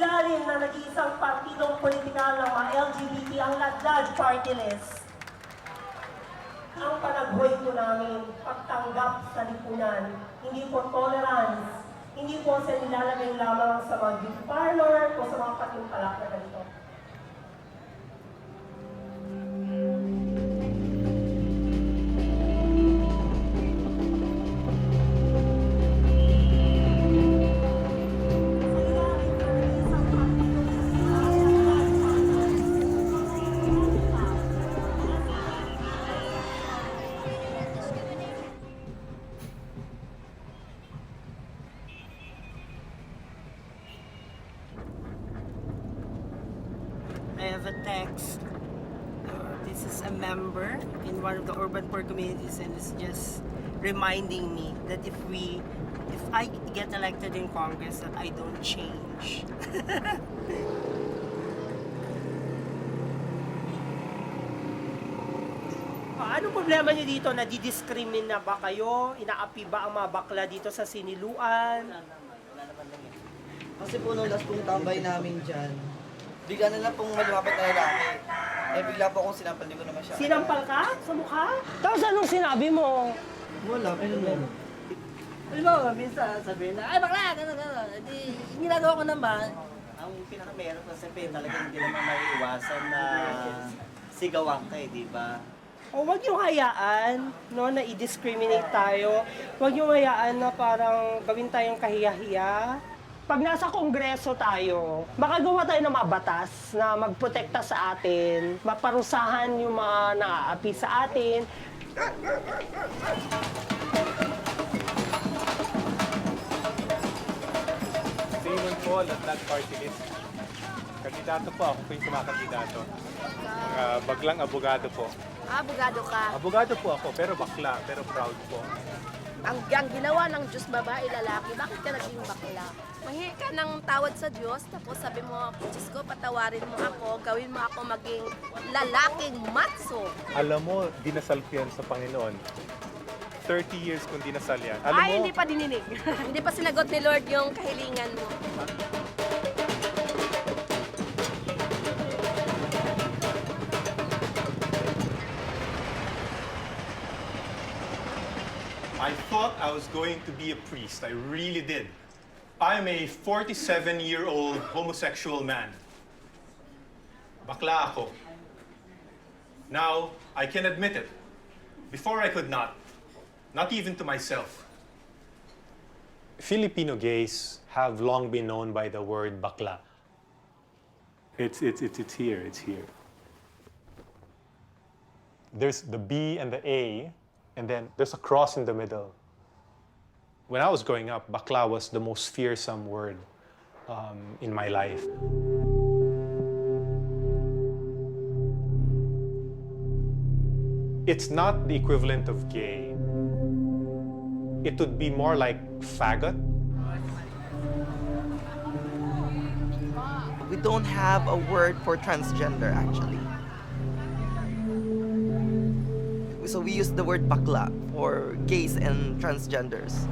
ilalim na nag-iisang partidong politikal ng mga LGBT ang ladlad party list. Ang panaghoy po namin, pagtanggap sa lipunan, hindi po tolerance, hindi po sa nilalagay lamang sa mga beauty parlor o sa mga patimpalak na ganito. I have a text. This is a member in one of the urban poor communities, and it's just reminding me that if I get elected in Congress, that I don't change. Anong problema niyo dito? Nadidiscriminate na ba kayo? Inaapi ba ang mga bakla dito sa siniluan? Wala naman lang eh. Kasi po nung last pong tambay namin dyan, bigla na lang pong malumapit na lalaki. Eh bigla po akong sinampal, di ko naman siya. Sinampal ka? Sa mukha? Tapos anong sinabi mo? Wala, ano lang. Halimbawa, minsan sabihin na, ay bakla, gano'n. Di, ginagawa ko naman. Ang pinaka-meron ko sabihin, talagang hindi naman maiiwasan na sigawan ka eh, di ba? O wag yung hayaan, no, na i-discriminate tayo. Wag yung hayaan na parang gawin tayong kahiya-hiya. Pag nasa kongreso tayo, makagawa tayo ng mga batas na magprotekta sa atin, maparusahan yung mga naaapi sa atin. Simon po, ladlad party list. Kandidato po, ako po yung kumakandidato. Baglang abogado po. Abogado ka. Abogado po ako, pero bakla, pero proud po. Ang ginawa ng Diyos babae, lalaki, bakit ka naging bakla? Mahingi ka ng tawad sa Diyos, tapos sabi mo, Diyos ko, patawarin mo ako, gawin mo ako maging lalaking matso. Alam mo, dinasal ko yan sa Panginoon. 30 years kung dinasal yan. Alam mo, Hindi pa dininig. Hindi pa sinagot ni Lord yung kahilingan mo. I thought I was going to be a priest. I really did. I'm a 47-year-old homosexual man. Bakla ako. Now, I can admit it. Before I could not. Not even to myself. Filipino gays have long been known by the word bakla. It's here, it's here. There's the B and the A, and then there's a cross in the middle. When I was growing up, bakla was the most fearsome word in my life. It's not the equivalent of gay. It would be more like faggot. We don't have a word for transgender actually. So we use the word bakla for gays and transgenders.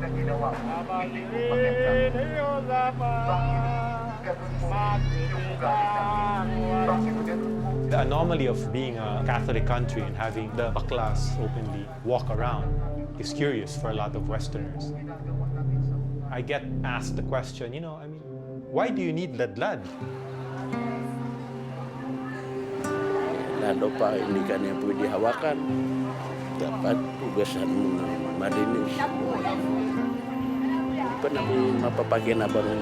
The anomaly of being a Catholic country and having the baklas openly walk around is curious for a lot of Westerners. I get asked the question, why do you need ladlad? Lalo pa, hindi ka niya pwede hawakan. Dapat tugasan mo na malinis. Hindi pa naman mapapakinabangan.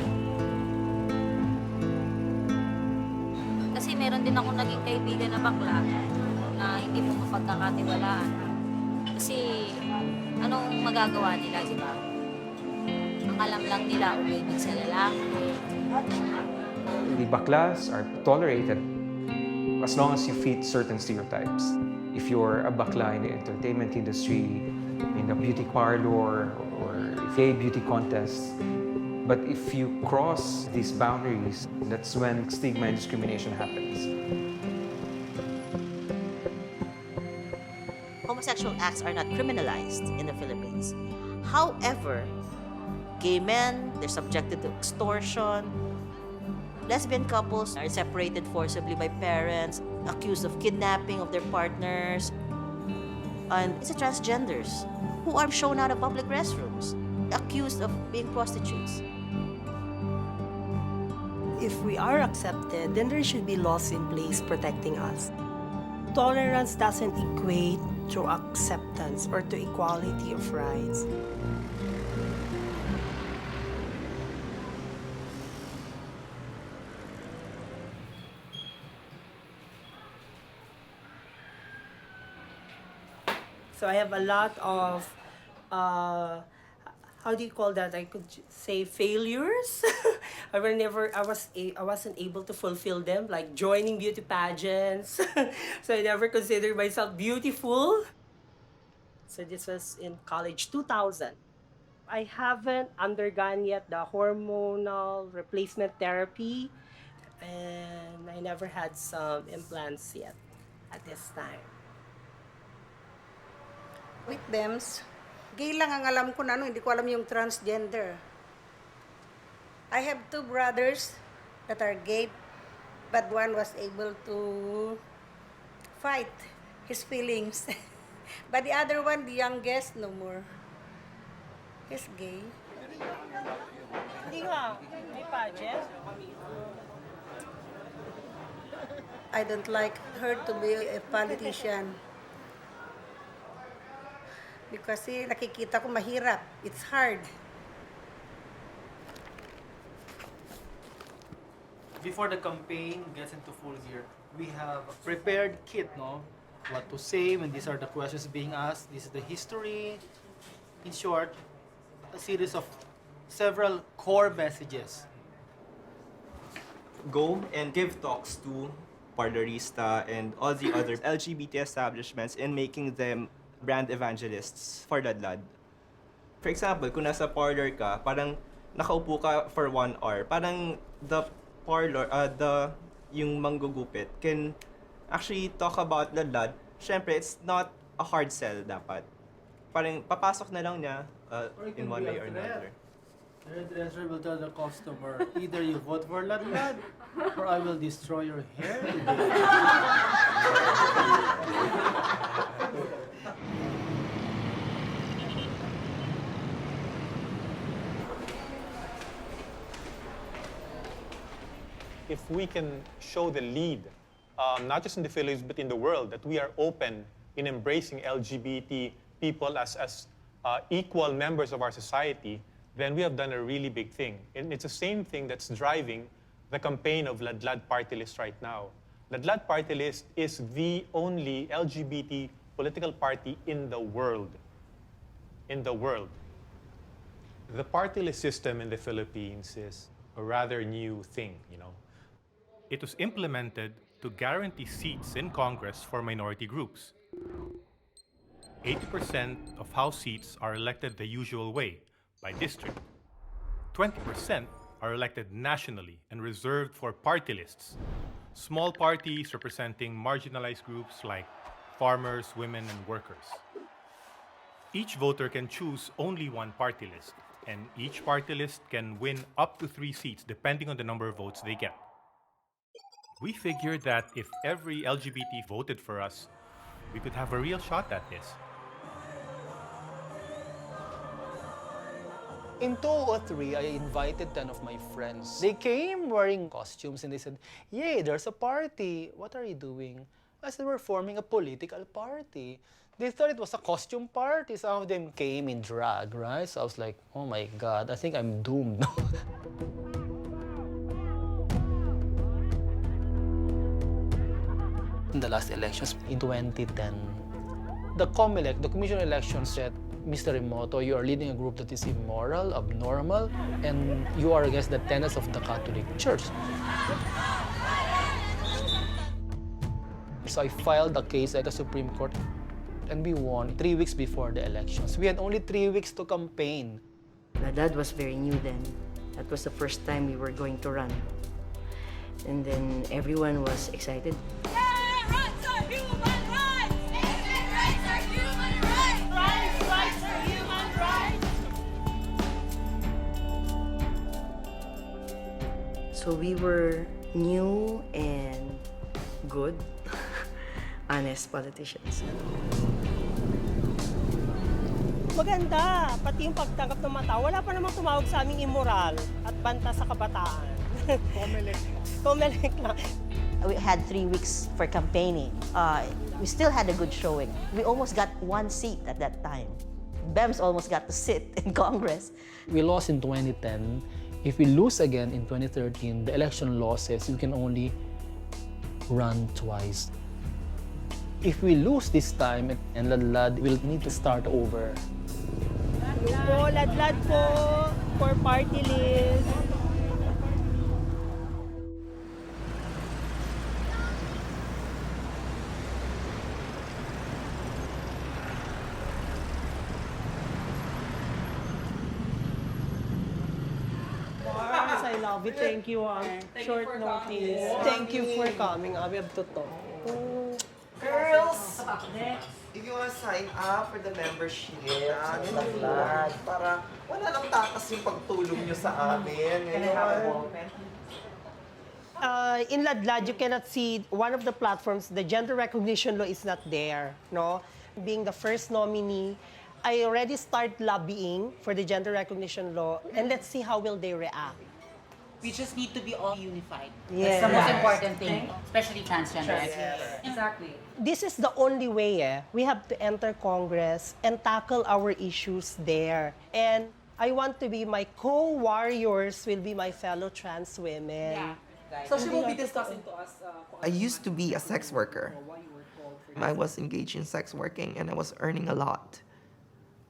Kasi meron din ako naging kaibigan na bakla na hindi mo mapagkakatiwalaan. Kasi anong magagawa nila, di ba? Ang alam lang nila, umibig sa lalaki. The baklas are tolerated as long as you fit certain stereotypes. If you're a bakla in the entertainment industry, in a beauty parlor, or gay beauty contest, but if you cross these boundaries, that's when stigma and discrimination happens. Homosexual acts are not criminalized in the Philippines. However, gay men, they're subjected to extortion, Lesbian couples are separated forcibly by parents, accused of kidnapping of their partners. And it's the transgenders who are shown out of public restrooms, accused of being prostitutes. If we are accepted, then there should be laws in place protecting us. Tolerance doesn't equate to acceptance or to equality of rights. So I have a lot of, how do you call that? I could say failures. I wasn't able to fulfill them, like joining beauty pageants. So I never considered myself beautiful. So this was in college, 2000. I haven't undergone yet the hormonal replacement therapy, and I never had some implants yet at this time. Wait, Bemz. Gay lang ang alam ko na, hindi ko alam yung transgender. I have 2 brothers that are gay, but one was able to fight his feelings. But the other one, the youngest, no more. He's gay. Hindi nga, may pageant. I don't like her to be a politician. Because nakikita ko mahirap. It's hard. Before the campaign gets into full gear, we have a prepared kit, no? What to say when these are the questions being asked. This is the history. In short, a series of several core messages. Go and give talks to Parlorista and all the other LGBT establishments in making them brand evangelists for Ladlad. For example, kung nasa parlor ka, parang nakaupo ka for 1 hour, parang the parlor, yung manggugupit can actually talk about Ladlad. Siyempre, it's not a hard sell dapat. Parang papasok na lang niya in one way or another. The hairdresser will tell the customer, either you vote for Ladlad or I will destroy your hair today. If we can show the lead, not just in the Philippines, but in the world, that we are open in embracing LGBT people as equal members of our society, then we have done a really big thing. And it's the same thing that's driving the campaign of Ladlad Party List right now. Ladlad Party List is the only LGBT political party in the world. In the world. The party list system in the Philippines is a rather new thing, you know. It was implemented to guarantee seats in Congress for minority groups. 80% of House seats are elected the usual way, by district. 20% are elected nationally and reserved for party lists. Small parties representing marginalized groups like farmers, women, and workers. Each voter can choose only one party list, and each party list can win up to 3 seats depending on the number of votes they get. We figured that if every LGBT voted for us, we could have a real shot at this. In 2003, I invited 10 of my friends. They came wearing costumes and they said, "Yay, there's a party. What are you doing?" I said, "We're forming a political party." They thought it was a costume party. Some of them came in drag, right? So I was like, oh my God, I think I'm doomed now. In the last elections, in 2010, the COMELEC, the Commission on Elections, said, "Mr. Remoto, you are leading a group that is immoral, abnormal, and you are against the tenets of the Catholic Church." So I filed a case at the Supreme Court, and we won 3 weeks before the elections. We had only 3 weeks to campaign. My dad was very new then. That was the first time we were going to run. And then everyone was excited. So we were new and good, honest politicians. Maganda, pati yung pagtanggap ng mata. Wala pa namang tumawag sa aming immoral at banta sa kabataan. Comelec lang. We had 3 weeks for campaigning. We still had a good showing. We almost got 1 seat at that time. Bemz almost got to sit in Congress. We lost in 2010. If we lose again in 2013, the election law says you can only run twice. If we lose this time, and Ladlad will need to start over. Po, ladlad po for party list. I love it. Thank you. Short notice. Thank you for coming. We have to talk. Girls! If you want to sign up for the membership, para wala nang takas yung pagtulong nyo sa amin. In Ladlad, you cannot see one of the platforms, the gender recognition law is not there, no? Being the first nominee, I already start lobbying for the gender recognition law, and let's see how will they react. We just need to be all unified. Yes. That's the most important thing, especially transgender. Exactly. This is the only way. We have to enter Congress and tackle our issues there. And I want to be, my co-warriors will be my fellow trans women. So she will be discussing to us. I used to be a sex worker. I was engaged in sex working and I was earning a lot.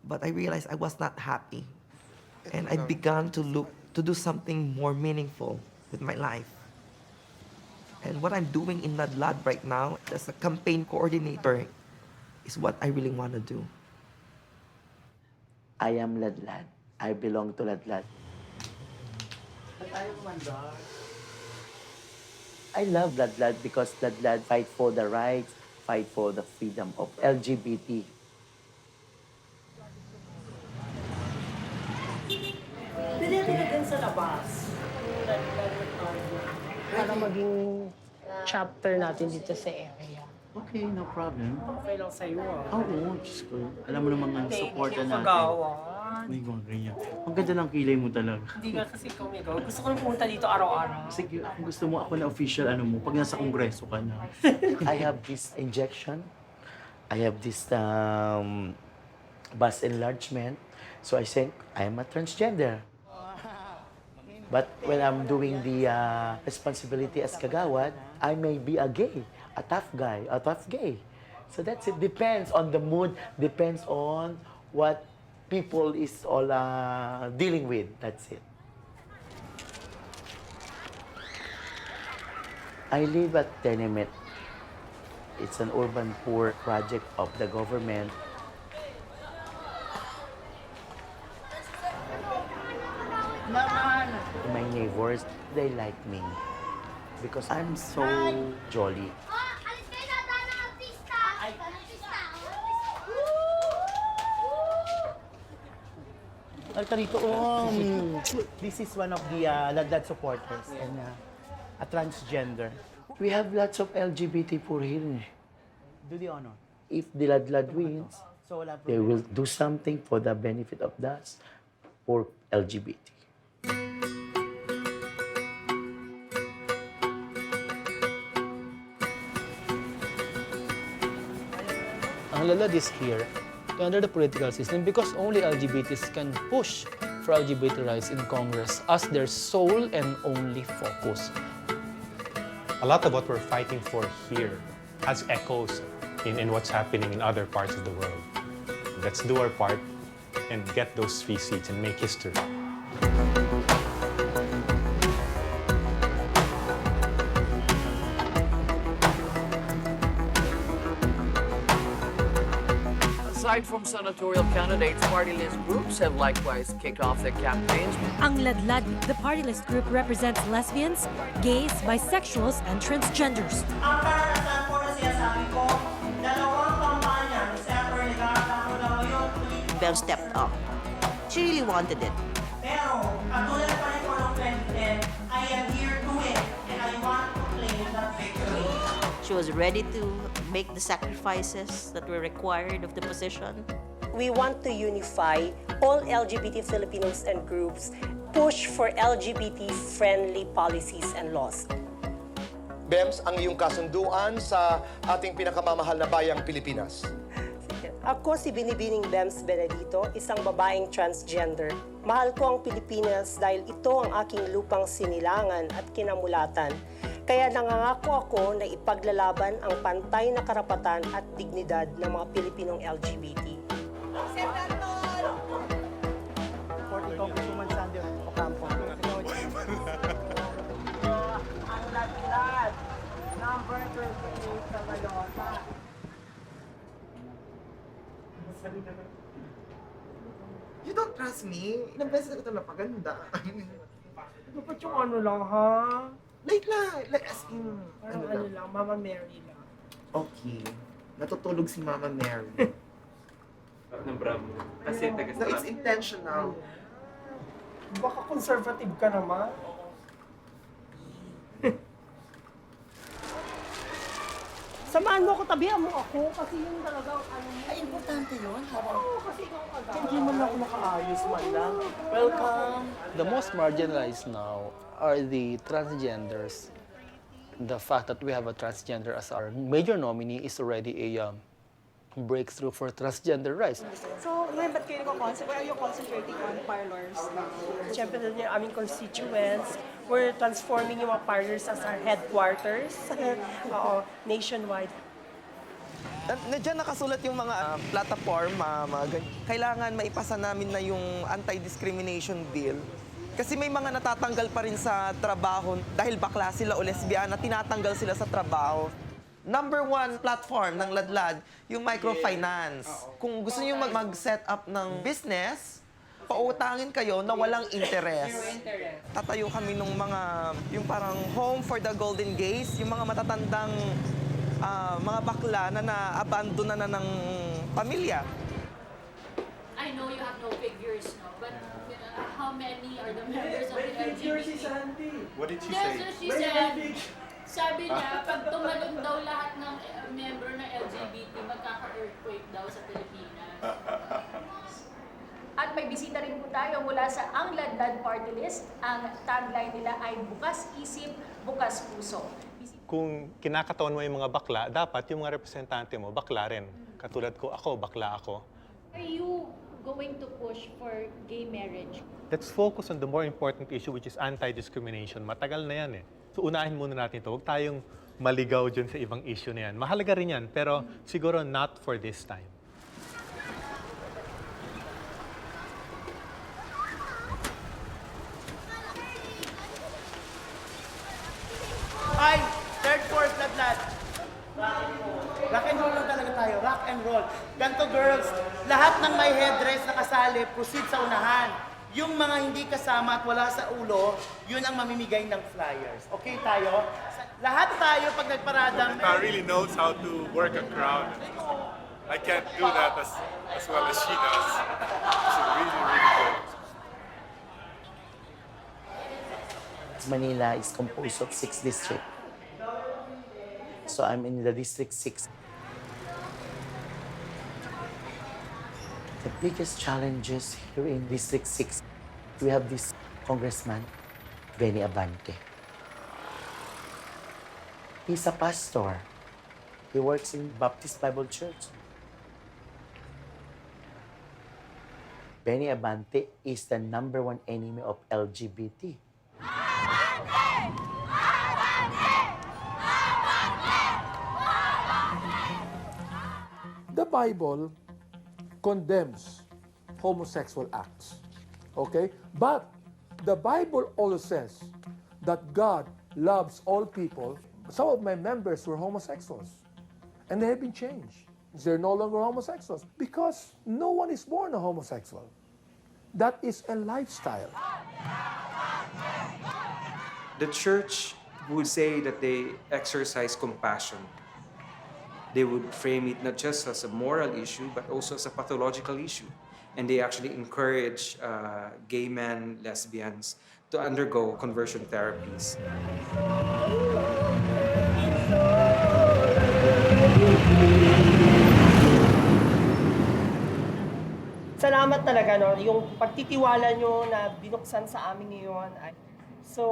But I realized I was not happy. And I began to look to do something more meaningful with my life. And what I'm doing in Ladlad right now as a campaign coordinator is what I really want to do. I am Ladlad. I belong to Ladlad. I love Ladlad because Ladlad fight for the rights, fight for the freedom of LGBT. Pwede din sa labas. Para maging chapter natin dito sa area. Okay, no problem. Okay lang sa'yo. Oo, Diyos ko. Alam mo naman ang supporta natin. Kagawan. May ganyan. Ang ganda ng kilay mo talaga. Hindi nga kasi kumigaw. Gusto ko nang pumunta dito araw-araw. Sige, kung gusto mo ako na official, pag nasa kongreso ka na. I have this injection. I have this bust enlargement. So I think I'm a transgender. But when I'm doing the responsibility as kagawad, I may be a gay, a tough guy, a tough gay. So that's it. Depends on the mood, depends on what people is all dealing with. That's it. I live at Tenement. It's an urban poor project of the government. My neighbors, they like me because I'm so jolly. Alcarito, this is one of the Ladlad supporters and a transgender. We have lots of LGBT for here. Do the honor. If the Ladlad wins, they will do something for the benefit of us for LGBT. Ang Ladlad is here to enter the political system because only LGBTs can push for LGBT rights in Congress as their sole and only focus. A lot of what we're fighting for here has echoes in what's happening in other parts of the world. Let's do our part and get those 3 seats and make history. Aside from senatorial candidates, party list groups have likewise kicked off their campaigns. Ang Ladlad, the party list group represents lesbians, gays, bisexuals, and transgenders. Ang karanasan ko na sinasabi ko, dalawang kampanya ni Senator Legarda ko na ngayon. Bemz stepped up. She really wanted it. Pero, katulad pa rin ko noong 2010, I am here to She was ready to make the sacrifices that were required of the position. We want to unify all LGBT Filipinos and groups, push for LGBT-friendly policies and laws. Bemz, ang iyong kasunduan sa ating pinakamamahal na bayang Pilipinas. Ako si Binibining Bemz Benedito, isang babaeng transgender. Mahal ko ang Pilipinas dahil ito ang aking lupang sinilangan at kinamulatan. Kaya nangangako ako na ipaglalaban ang pantay na karapatan at dignidad ng mga Pilipinong LGBT. Ang latlat, number 28 sa Malota. You don't trust me? Ilang beses na kita napaganda. Dapat yung ano lang, ha? Like as in... Parang ano lang, Mama Mary lang. Okay. Natutulog si Mama Mary. Kasi No, it's intentional. Baka conservative ka naman. Samahan mo ako, tabihan mo ako, kasi yun talagang ano mo. Ay, importante yun. Oo, kasi ikaw agad. Hindi man ako nakaayos man lang. Welcome. The most marginalized now are the transgenders. The fact that we have a transgender as our major nominee is already a breakthrough for transgender rights. So, ngayon ba't kayo nag-concentrate? Where are you concentrating on parlors? Siyempre, doon yung aming constituents. We're transforming yung mga parlors as our headquarters. Oo, nationwide. Nandiyan nakasulat yung mga plataforma, mga ganyan. Kailangan maipasa namin na yung anti-discrimination bill. Kasi may mga natatanggal pa rin sa trabaho dahil bakla sila o lesbiana, tinatanggal sila sa trabaho. Number 1 platform ng Ladlad, yung microfinance. Kung gusto niyo mag-set up ng business, pautangin kayo na walang interest. Tatayo kami ng mga, yung parang home for the golden gays, yung mga matatandang mga bakla na na-abandon na ng pamilya. I know you have no figures, no, but how many are the members of the LGBT? What did she Yes, say? so she said, sabi niya, pag tumalon daw lahat ng member ng LGBT, magkaka-earthquake daw sa Pilipinas. At may bisita rin po tayo mula sa Ang Ladlad Party List. Ang tagline nila ay bukas isip, bukas puso. Kung kinakatawan mo yung mga bakla, dapat yung mga representante mo, bakla rin. Katulad ko, ako, bakla ako. Are you going to push for gay marriage? Let's focus on the more important issue, which is anti-discrimination. Matagal na yan eh. So unahin muna natin ito. Huwag tayong maligaw dyan sa ibang issue na yan. Mahalaga rin yan, pero siguro not for this time. Ay, third course, Ladlad. Rock and roll lang talaga tayo. Rock and roll. Ganto girls, lahat ng may headdress na kasali, proceed sa unahan. Yung mga hindi kasama at wala sa ulo, yun ang mamimigay ng flyers. Okay tayo? Lahat tayo pag nagparadang... really knows how to work a crowd. I can't do that as well as she does. She's really, really good. Manila is composed of 6 districts. So I'm in the District 6. The biggest challenges here in District 6, we have this congressman, Benny Abante. He's a pastor. He works in Baptist Bible Church. Benny Abante is the #1 enemy of LGBT. The Bible condemns homosexual acts, okay? But the Bible also says that God loves all people. Some of my members were homosexuals, and they have been changed. They're no longer homosexuals because no one is born a homosexual. That is a lifestyle. The church would say that they exercise compassion. They would frame it not just as a moral issue, but also as a pathological issue. And they actually encourage gay men, lesbians to undergo conversion therapies. Salamat talaga, no? Yung pagtitiwala nyo na binuksan sa amin ngayon. So,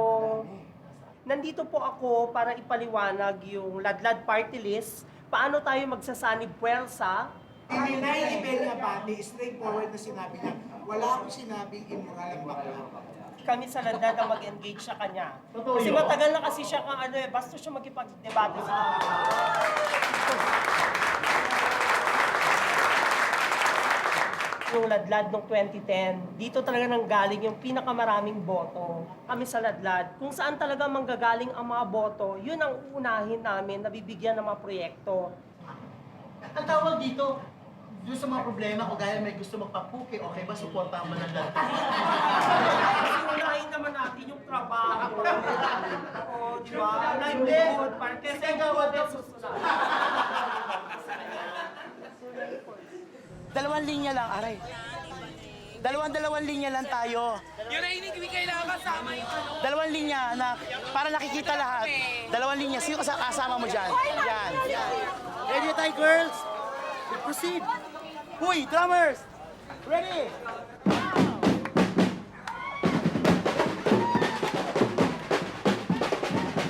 nandito po ako para ipaliwanag yung Ladlad Party List. Paano tayo magsasanib puwersa? Inay Ibelia Bati, straightforward na sinabi niya, wala akong sinabing immoral ang bakla. Kami sa Ladlad ang mag-engage sa kanya. Kasi matagal na kasi siya kang basta siya magkipag-debate sa yung Ladlad noong 2010, dito talaga nanggaling yung pinakamaraming boto. Kami sa Ladlad, kung saan talaga manggagaling ang mga boto, yun ang uunahin namin na bibigyan ng mga proyekto. Ang tawag dito, doon sa mga problema, kung gaya may gusto magpapuki, okay ba, suportahan mo ng lahat? Kasi unahin naman natin yung trabaho. Oo, di ba? Livelihood, parte sa gawad ng susunod. Dalawang linya lang, aray. Dalawang linya lang tayo. Yun ay hindi kailangan kasama yung ano. Dalawang linya, anak. Para nakikita lahat. Dalawang linya. Sino kasama mo dyan? Yan. Ready tayo, girls? We proceed. Huy, drummers! Ready?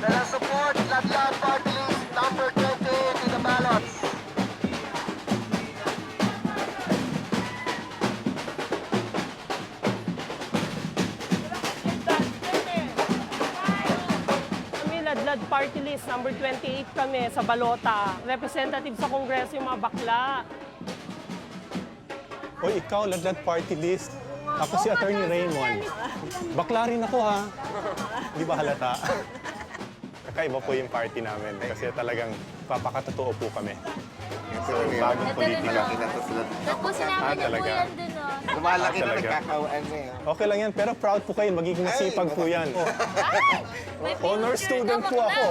Let us support Ladlad Party List number 20 to the ballot. Ladlad Party List, number 28 kami sa Balota. Representative sa Kongreso yung mga bakla. Oy, ikaw, Ladlad Party List. Ako si Attorney Raymond. Bakla rin ako, ha? Di ba halata? Kakaiba po yung party namin kasi talagang papakatotoo po kami. So, bagong politika. Tapos sinabi niyo po yan dun, oh. Lumalaki na nagkakauan na yun. Okay lang yan, pero proud po kayo. Magiging masipag po yan. Honor student po ako.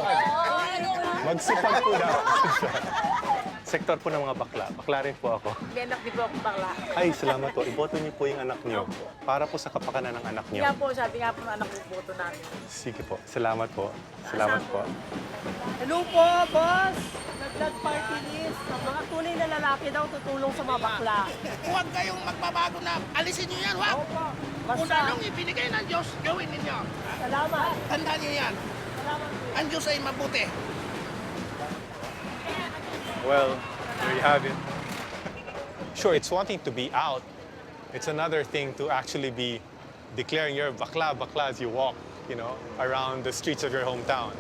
Magsipag po na. Sektor po ng mga bakla. Bakla rin po ako. May anak di po akong bakla. Ay, salamat po. Iboto niyo po yung anak niyo. Para po sa kapakanan ng anak niyo. Kaya po, sabi nga po ng anak ko, boto namin. Sige po. Salamat po. Salamat po. Hello po, boss! Ladlad Party List. Ang mga tunay na lalaki daw tutulong sa mga bakla. Huwag kayong magbabago na. Alisin niyo yan, wag! Kung anong ibinigay ng Diyos, gawin ninyo. Salamat. Tandaan niyo yan. Ang Diyos ay mabuti. Well, there you have it. Sure, it's one thing to be out. It's another thing to actually be declaring you're bakla as you walk, you know, around the streets of your hometown.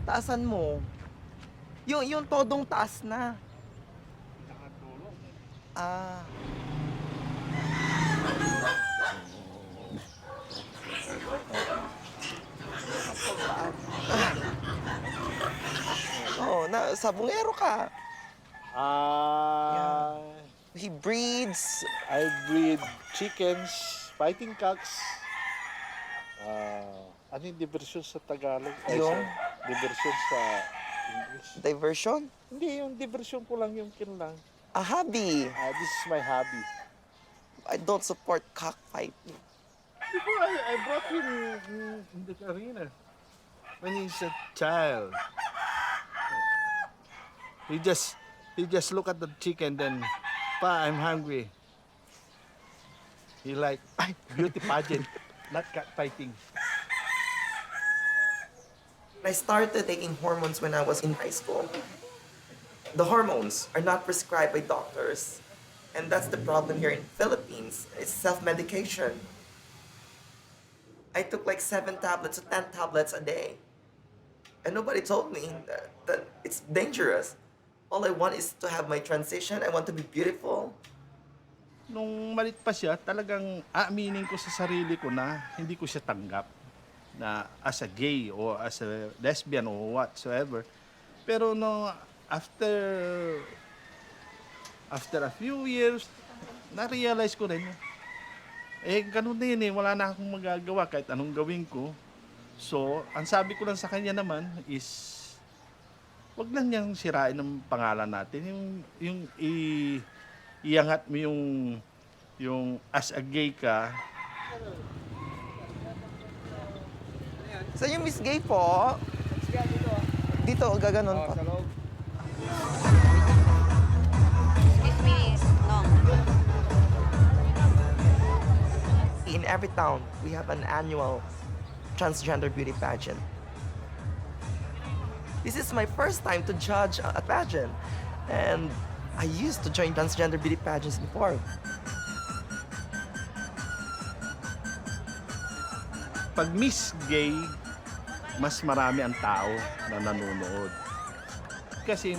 Taasan mo. Yung todong taas na. Ah. Oh, sabungero ka. He breeds. I breed chickens, fighting cocks. Ano yung diversion sa Tagalog? Yung? Diversion sa English. Diversion? Hindi, yung diversion ko lang yung kinlang. A hobby. This is my hobby. I don't support cockfighting. Before I brought him in the arena when he's a child. He just look at the chicken, then, Pa, I'm hungry. He like beauty pageant, not cockfighting. I started taking hormones when I was in high school. The hormones are not prescribed by doctors. And that's the problem here in Philippines. It's self-medication. I took like 7 tablets to 10 tablets a day. And nobody told me that it's dangerous. All I want is to have my transition. I want to be beautiful. Nung malit pa siya, talagang aaminin ko sa sarili ko na hindi ko siya tanggap na as a gay or as a lesbian or whatsoever. Pero no, after a few years, na-realize ko rin, ganun din wala na akong magagawa kahit anong gawin ko. So, ang sabi ko lang sa kanya naman is, wag lang niyang sirain ng pangalan natin. Iangat mo yung as a gay ka. Sa yung Miss Gay po. Dito, gaganon po. Excuse me, long. In every town, we have an annual transgender beauty pageant. This is my first time to judge a pageant, and I used to join transgender beauty pageants before. Pag Miss Gay, mas marami ang tao na nanonood. Kasi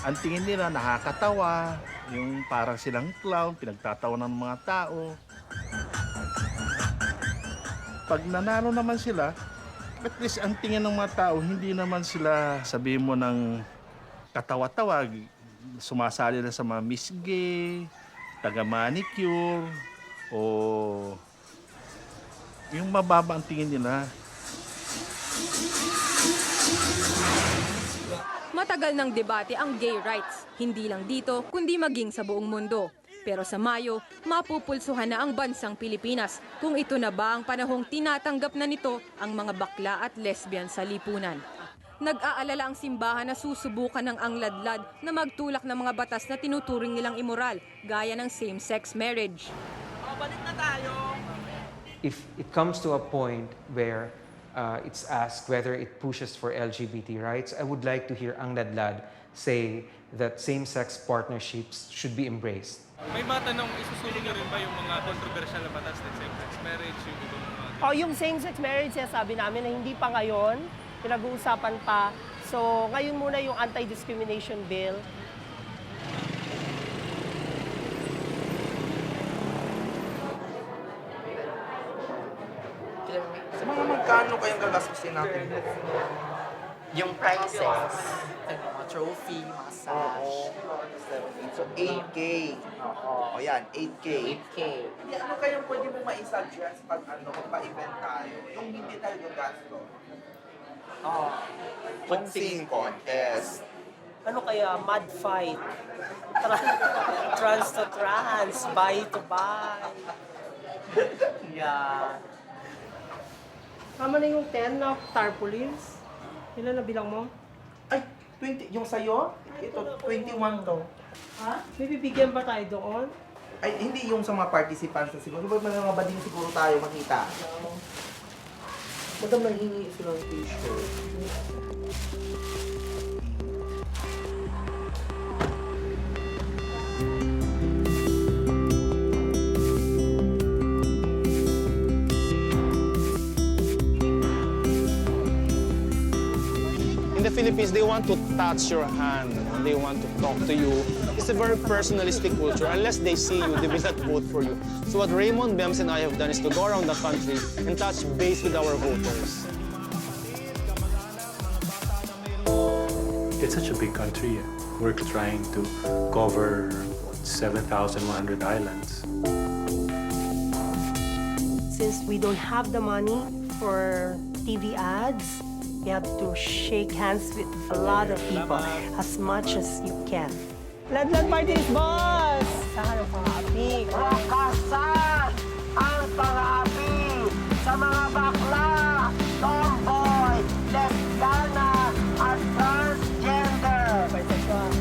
ang tingin nila nakakatawa, yung parang silang clown, pinagtatawa ng mga tao. Pag nanalo naman sila, at least ang tingin ng mga tao, hindi naman sila sabihin mo ng katawa-tawa, sumasali na sa mga Miss Gay, taga-manicure, o yung mababa ang tingin nila. Matagal ng debate ang gay rights, hindi lang dito kundi maging sa buong mundo. Pero sa Mayo, mapupulsuhan na ang bansang Pilipinas kung ito na ba ang panahong tinatanggap na nito ang mga bakla at lesbian sa lipunan. Nag-aalala ang simbahan na susubukan ng angladlad na magtulak ng mga batas na tinuturing nilang immoral, gaya ng same-sex marriage. Balik na tayo! If it comes to a point where it's asked whether it pushes for LGBT rights, I would like to hear Ang Ladlad say that same-sex partnerships should be embraced. May matanong, isusulong niyo rin ba yung mga controversial na batas like same-sex marriage, yung ibang mga... Yung same-sex marriage, sabi namin na hindi pa ngayon, pinag-uusapan pa. So, ngayon muna yung anti-discrimination bill. Sa mga magkano kayong gagastusin natin? Yung prices, mga trophy, massage. So, 8K. O yan, 8K. 8K. Ano kayong pwede mong ma-suggest pag magpa-event tayo? Yung hindi tayo gasto. Kung singing contest. Ano kaya? Mud fight. Trans to trans. Bi to bi. Yeah. Tama na yung 10 na tarpaulins. Ilan na bilang mo? Ay, 20. Yung sa'yo? Ito, 21 to. Ha? May bibigyan ba tayo doon? Ay, hindi yung sa mga participants na siguro. Mga bading siguro tayo makita. Madam, nanghingi sila ng t-shirt. In the Philippines, they want to touch your hand. They want to talk to you. It's a very personalistic culture. Unless they see you, they will not vote for you. So what Raymond, Bemz, and I have done is to go around the country and touch base with our voters. It's such a big country. We're trying to cover 7,100 islands. Since we don't have the money for TV ads, you have to shake hands with a lot of people as much as you can. Ladlad parties, boss! Saan ang pang-api? Wakasan ang pang-api sa mga bakla, tomboy, lesbiana, at transgender. Bisexual.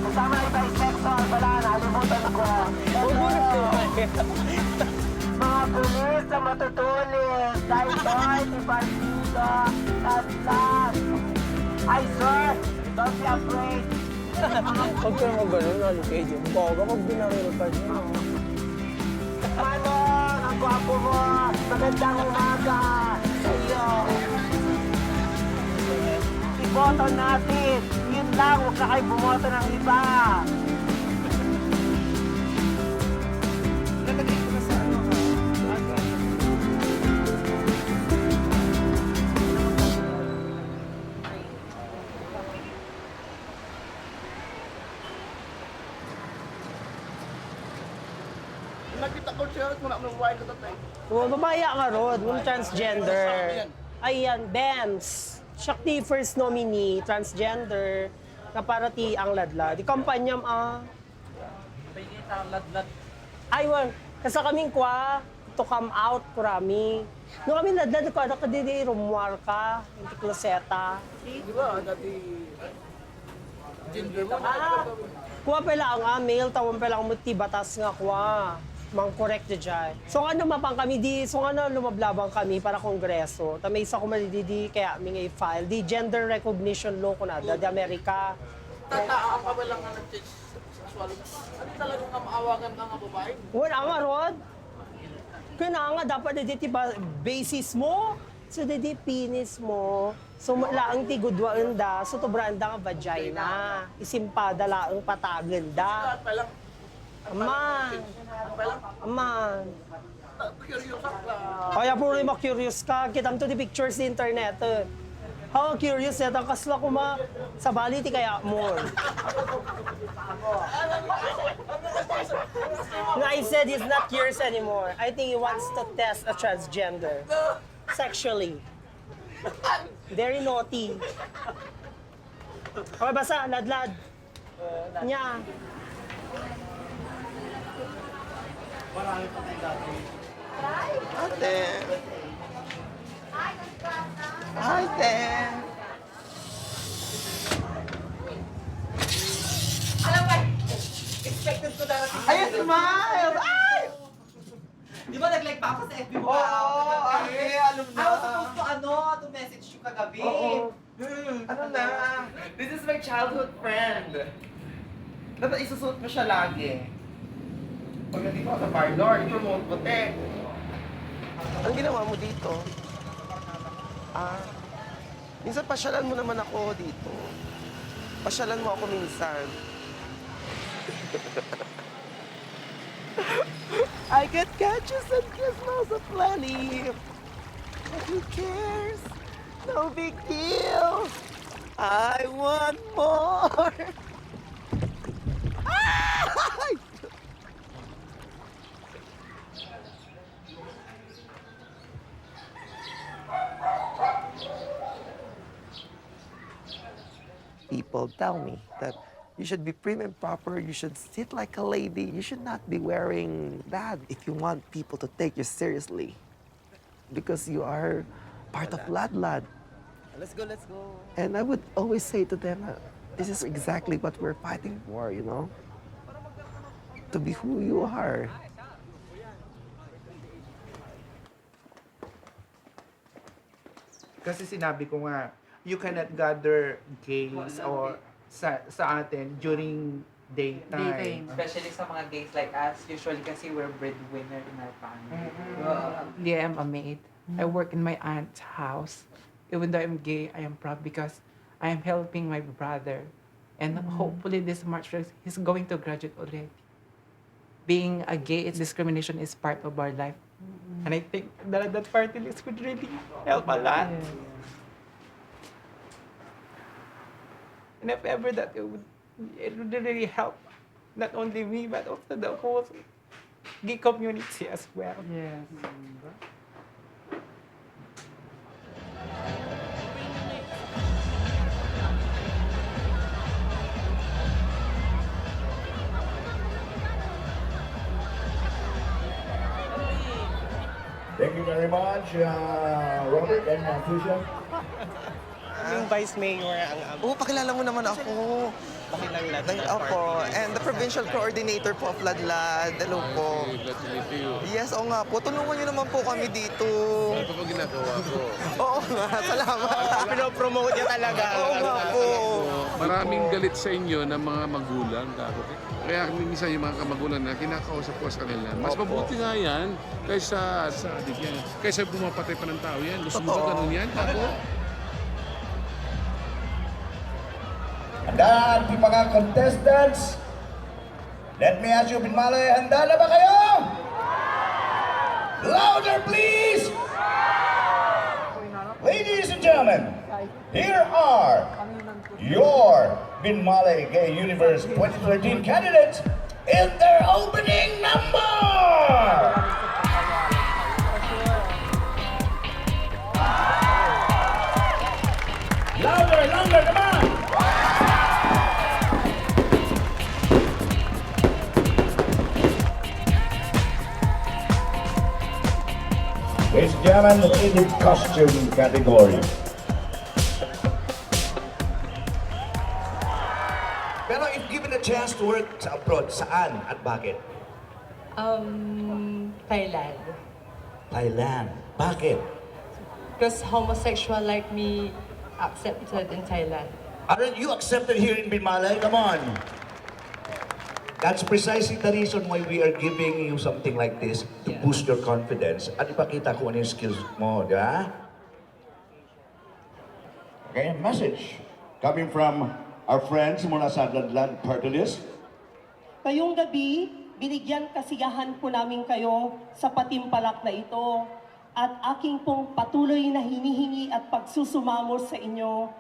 Kasama yung bisexual, wala na, alimutan ko. Mga pulis na matutulis, dahil doon si Partido, lahat. Ay, sir, don't be afraid. Huwag ka naman ganun, lalo kayo dyan. Baga, pag binaril pa niyo. Manong, ang gwapo mo. Magandang umaga sa iyo. Iboto natin. Yun lang, huwag na kayo bumoto ng iba. Nalagay ko na sa ano ha? Nakita ko siya, kung na wine ko tatay. Babaya nga, Rod. Yung transgender. Ayan, Bemz. Siya ti first nominee, transgender, na para ti ang ladlad. Di kampanyam aywan, kasi kaming kwa, to come out kurami. No kami ladlad ko ada kadiri rumwar ka, hindi kloseta. Di ba, dati gender mo Kuha pala ang male, tawon pala ang muti batas nga kuha. Mang correct dyan. So ano mapang kami di, so ano lumablabang kami para kongreso. Tamay isa ko malididi kaya aming i-file. Di gender recognition law ko na, di Amerika. tataan pa ba lang nga nag-change sexual? Ano talagang nga maawagan ka nga babae? Wala nga, Rod. Kaya nga, dapat di ba basis mo? So, di penis mo. So, laang ti gudwaan da. So, to branda nga vagina. Isimpada laang patagan da. Aman. Aman. Curious ka. Kaya po rin ma-curious ka. Kitam to the pictures sa internet. How curious yata kasla ko sa bali ti kaya mo. No, I said he's not curious anymore. I think he wants to test a transgender. Sexually. Very naughty. Okay, basta, ladlad. Nya. Ate. Hi, Ten. Alam mo, expected ko darating. Ay, smile! Ay! Di ba nag-like pa ako sa FB mo? Oo, ay, alam na. I was supposed to message you kagabi. Oo. Ano na? This is my childhood friend. Dapat isusuot mo siya lagi. Pag nandito ka sa parlor, i-promote mo, te. Ang ginawa mo dito? Minsan pasyalan mo naman ako dito. Pasyalan mo ako minsan. I get catches and Christmas aplenty. But who cares? No big deal. I want more. People tell me that you should be prim and proper, you should sit like a lady, you should not be wearing that if you want people to take you seriously. Because you are part of Ladlad. Let's go, let's go. And I would always say to them, this is exactly what we're fighting for, you know? To be who you are. Kasi sinabi ko nga, you cannot gather gays or sa atin during daytime. Especially sa mga gays like us, usually kasi we're breadwinner in our family. Yeah, I'm a maid. I work in my aunt's house. Even though I'm gay, I am proud because I am helping my brother. And hopefully this March, he's going to graduate already. Being a gay, discrimination is part of our life. And I think that party list would really help a lot. And if ever that it would really help not only me but also the whole gay community as well. Yes. Thank you very much, Robert and Fusia. Yung vice mayor ang pakilala mo naman ako. Pakilala Ako. And the provincial coordinator po of Ladlad. Hello po. Glad to meet you. Yes, oo nga po. Tulungan niyo naman po kami dito. Ano pa ginagawa ko? Oo nga, salamat. Pinopromote niya talaga. Oo nga po. Maraming galit sa inyo ng mga magulang. Kaya minsan yung mga kamagulang na kinakausap ko sa kanila. Mas mabuti nga yan kaysa sa adik yan. Kaysa pumapatay pa ng tao yan. Gusto mo ba ganun yan? Ako? Handa ang ating mga contestants. Let me ask you, Binmaloy, handa na ba kayo? Louder, please! Ladies and gentlemen, here are your Binmaloy Gay Universe 2013 candidates in their opening number! transgender naman! Ladies and gentlemen, in the costume category. Pero if given a chance to work sa abroad, saan at bakit? Thailand. Thailand. Bakit? Because homosexual like me accepted in Thailand. Aren't you accepted here in Binmalay? Come on. That's precisely the reason why we are giving you something like this to boost your confidence at ipakita kung ano yung skills mo, di ba? Okay, message coming from our friends mula sa Ladlad Party List. Ngayong gabi, binigyan kasiyahan po namin kayo sa patimpalak na ito at aking pong patuloy na hinihingi at pagsusumamo sa inyo.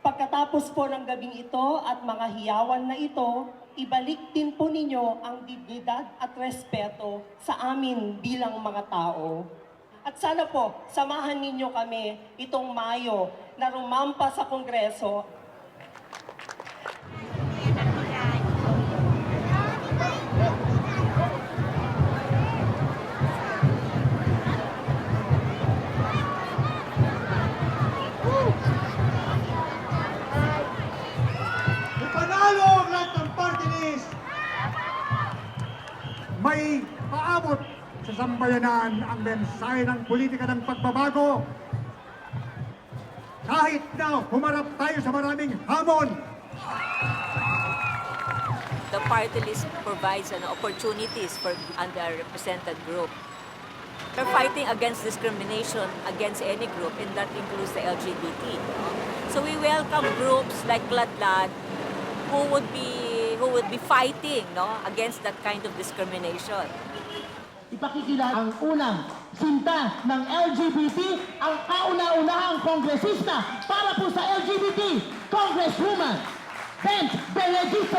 Pagkatapos po ng gabing ito at mga hiyawan na ito, ibalik din po ninyo ang dignidad at respeto sa amin bilang mga tao. At sana po, samahan ninyo kami itong Mayo na rumampa sa Kongreso. Ipanalo ang lahat ng party list! May paabot sa sambayanan ang mensahe ng politika ng pagbabago. Kahit na humarap tayo sa maraming hamon. The party list provides opportunities for underrepresented group. We're fighting against discrimination against any group, and that includes the LGBT. So we welcome groups like Ladlad who would be fighting against that kind of discrimination. Ipakikilala ang unang sinta ng LGBT, ang kauna-unahang kongresista para po sa LGBT, Congresswoman Bemz Benedito.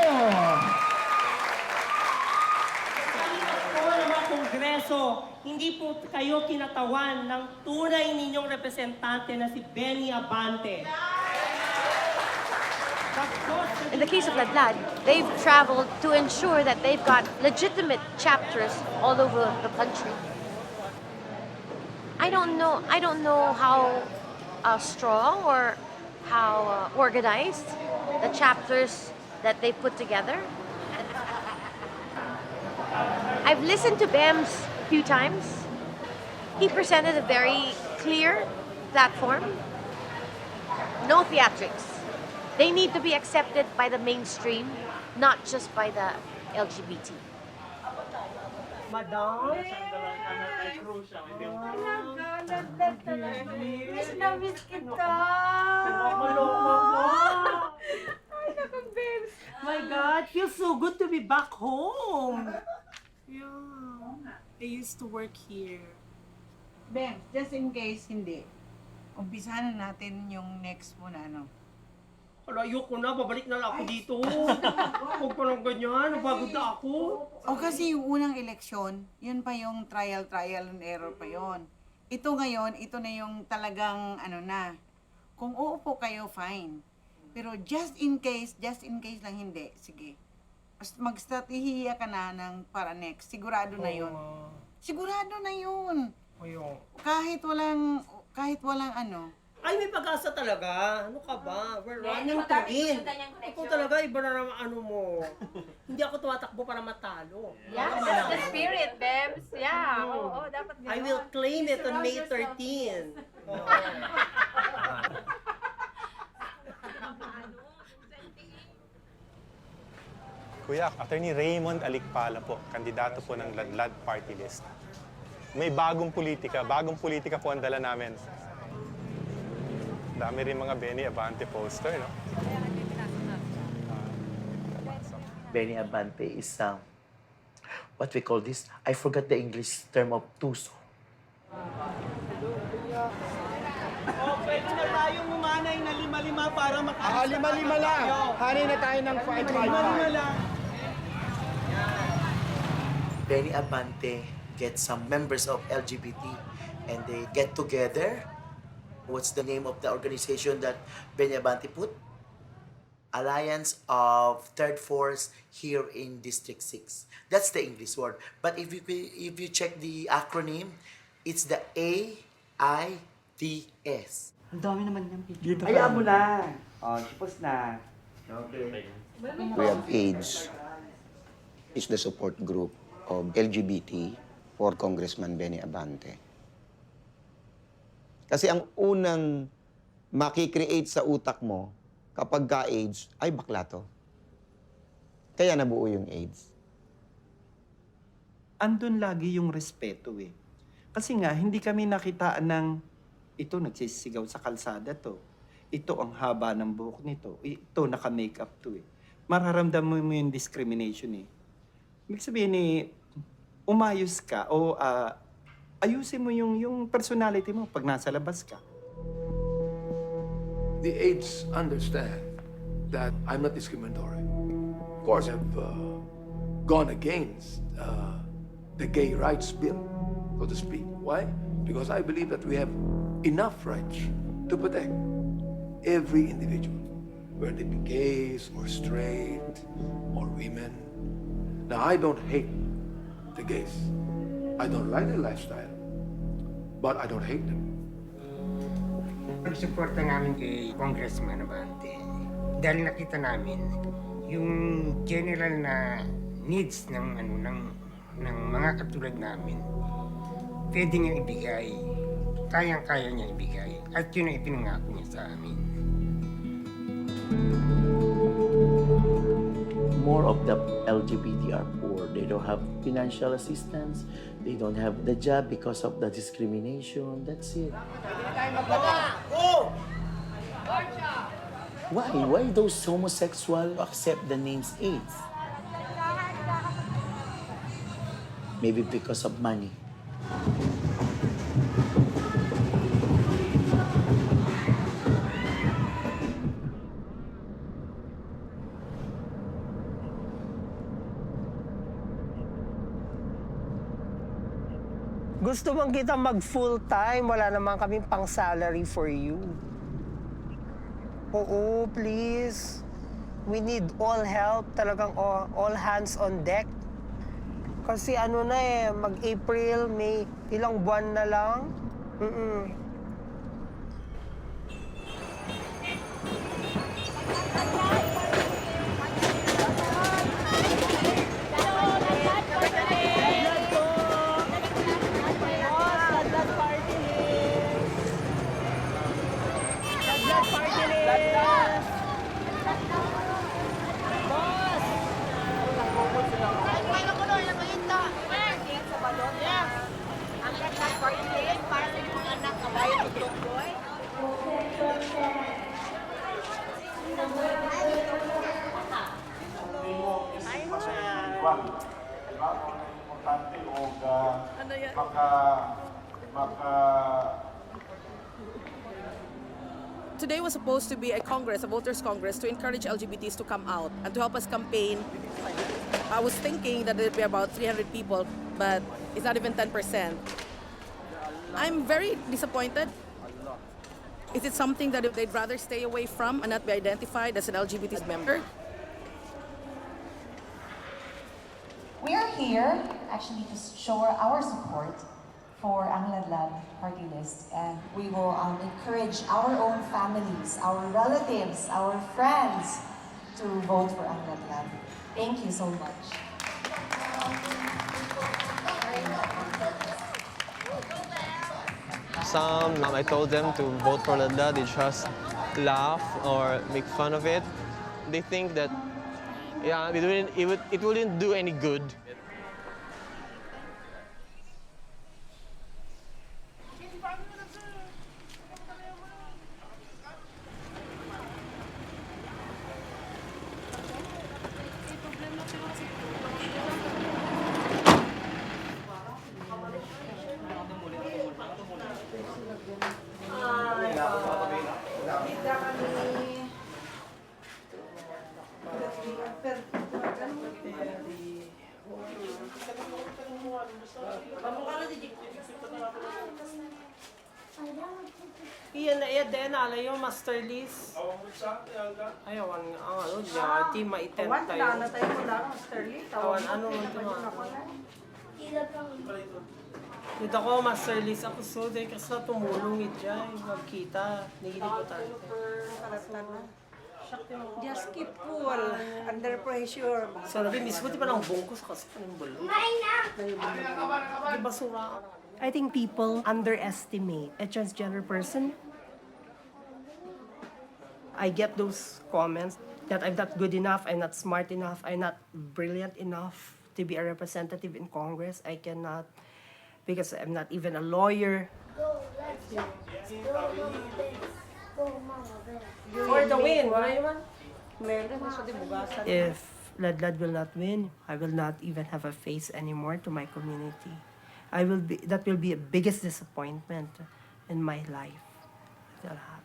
Po ng mga kongreso, hindi po kayo kinatawan ng tunay ninyong representante na si Benny Abante. In the case of Ladlad, they've traveled to ensure that they've got legitimate chapters all over the country. I don't know how strong or how organized the chapters that they put together. I've listened to Bemz a few times. He presented a very clear platform. No theatrics. They need to be accepted by the mainstream, not just by the LGBT. Madam? Miss na miss kita! My God, feels so good to be back home. Yeah, I used to work here. Ben, just in case hindi, umpisahan na natin yung next mo na Ala, ayoko na, babalik na lang ako dito. Huwag pa lang ganyan, napagod na ako. O kasi yung unang eleksyon, yun pa yung trial and error pa yon. Ito ngayon, ito na yung talagang na. Kung uupo kayo, fine. Pero just in case lang hindi, sige. Mag-strategiya ka na ng para next. Sigurado na yun. Sigurado na yun. Kahit walang Ay, may pag-asa talaga. Ano ka ba? We're running to win. Ikaw talaga, iba na naman mo. Hindi ako tumatakbo para matalo. Yeah, that's the spirit, Bemz. Yeah. Oo, dapat I will claim it on May 13. Kuya, Attorney Raymond Alikpala po, kandidato po ng Ladlad Party List. May bagong politika po ang dala namin. Dami rin mga Benny Abante poster, no? Benny Abante is what we call this, I forgot the English term of tuso. Pwede na tayong umanay na 5-5 para makaalis. 5-5 lang. Hanay na tayo ng 5-5. 5-5 lang. Benny Abante gets some members of LGBT and they get together What's the name of the organization that Benyabanti put? Alliance of Third Force here in District 6. That's the English word. But if you check the acronym, it's the AIDS. Ang dami naman ng picture. Hayaan mo na. Oh, tapos na. Okay. We have AIDS. It's the support group of LGBT for Congressman Benny Abante. Kasi ang unang makikreate sa utak mo kapag ka-AIDS, ay bakla to. Kaya nabuo yung AIDS. Andun lagi yung respeto eh. Kasi nga, hindi kami nakitaan ng ito nagsisigaw sa kalsada to. Ito ang haba ng buhok nito. Ito naka-makeup to eh. Mararamdaman mo yung discrimination eh. Ibig sabihin eh, umayos ka o ayusin mo yung personality mo pag nasa labas ka. The AIDS understand that I'm not discriminatory. Of course, I've gone against the gay rights bill, so to speak. Why? Because I believe that we have enough rights to protect every individual, whether they be gays or straight or women. Now, I don't hate the gays. I don't like their lifestyle, but I don't hate them. Nagsuporta namin kay Congressman Abante dahil nakita namin yung general na needs ng mga katulad namin pwede niya ibigay, kayang-kaya niya ibigay at yun ang ipinangako niya sa amin. More of the LGBT are poor. They don't have financial assistance. They don't have the job because of the discrimination. That's it. Why those homosexuals accept the names AIDS? Maybe because of money. Gusto man kita mag full-time, wala naman kaming pang-salary for you. Oo, please. We need all help, talagang all hands on deck. Kasi ano na eh, mag-April, May, ilang buwan na lang. Today was supposed to be a Congress, a voters' Congress, to encourage LGBTs to come out and to help us campaign. I was thinking that there'd be about 300 people, but it's not even 10%. I'm very disappointed. Is it something that they'd rather stay away from and not be identified as an LGBT member? We are here actually to show our support for ang Ladlad party list, and we will encourage our own families, our relatives, our friends to vote for ang Ladlad. Thank you so much. Some, I told them to vote for Ladlad, they just laugh or make fun of it. They think that, yeah, it wouldn't do any good. din, alayo, Master Liz. Ayawan nga, ano, di maiten tayo. Wala na tayo mula, Master Lee. Awan, ano, dito ko, Master Liz, ako so, dahil kasi tumulong ito, magkita, nagiging tayo. Just keep cool, under pressure. So, nabi, mismo di pa lang bungkus kasi pa ng bulo. Di basura. I think people underestimate a transgender person. I get those comments that I'm not good enough, I'm not smart enough, I'm not brilliant enough to be a representative in Congress. I cannot, because I'm not even a lawyer. For the win, if Ladlad will not win, I will not even have a face anymore to my community. That will be a biggest disappointment in my life. That'll happen.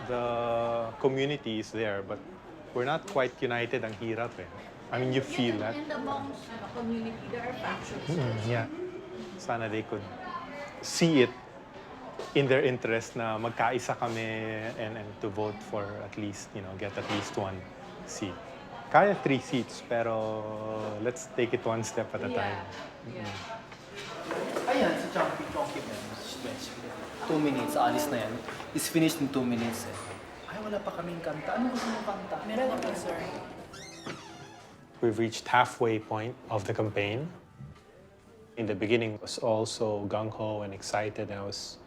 The community is there, but we're not quite united. Ang hirap eh. I mean, you feel that. And amongst the community, there are factions. Yeah. Sana they could see it in their interest na magkaisa kami and to vote for at least, get at least one seat. Kaya 3 seats, pero let's take it one step at a time. Ayan, si Chunky Bemz. 2 minutes, alis na yan. It's finished in 2 minutes eh. Ay, wala pa kaming kanta. Ano gusto mong kanta? Meron pa, sir. We've reached halfway point of the campaign. In the beginning, I was also gung-ho and excited. And I was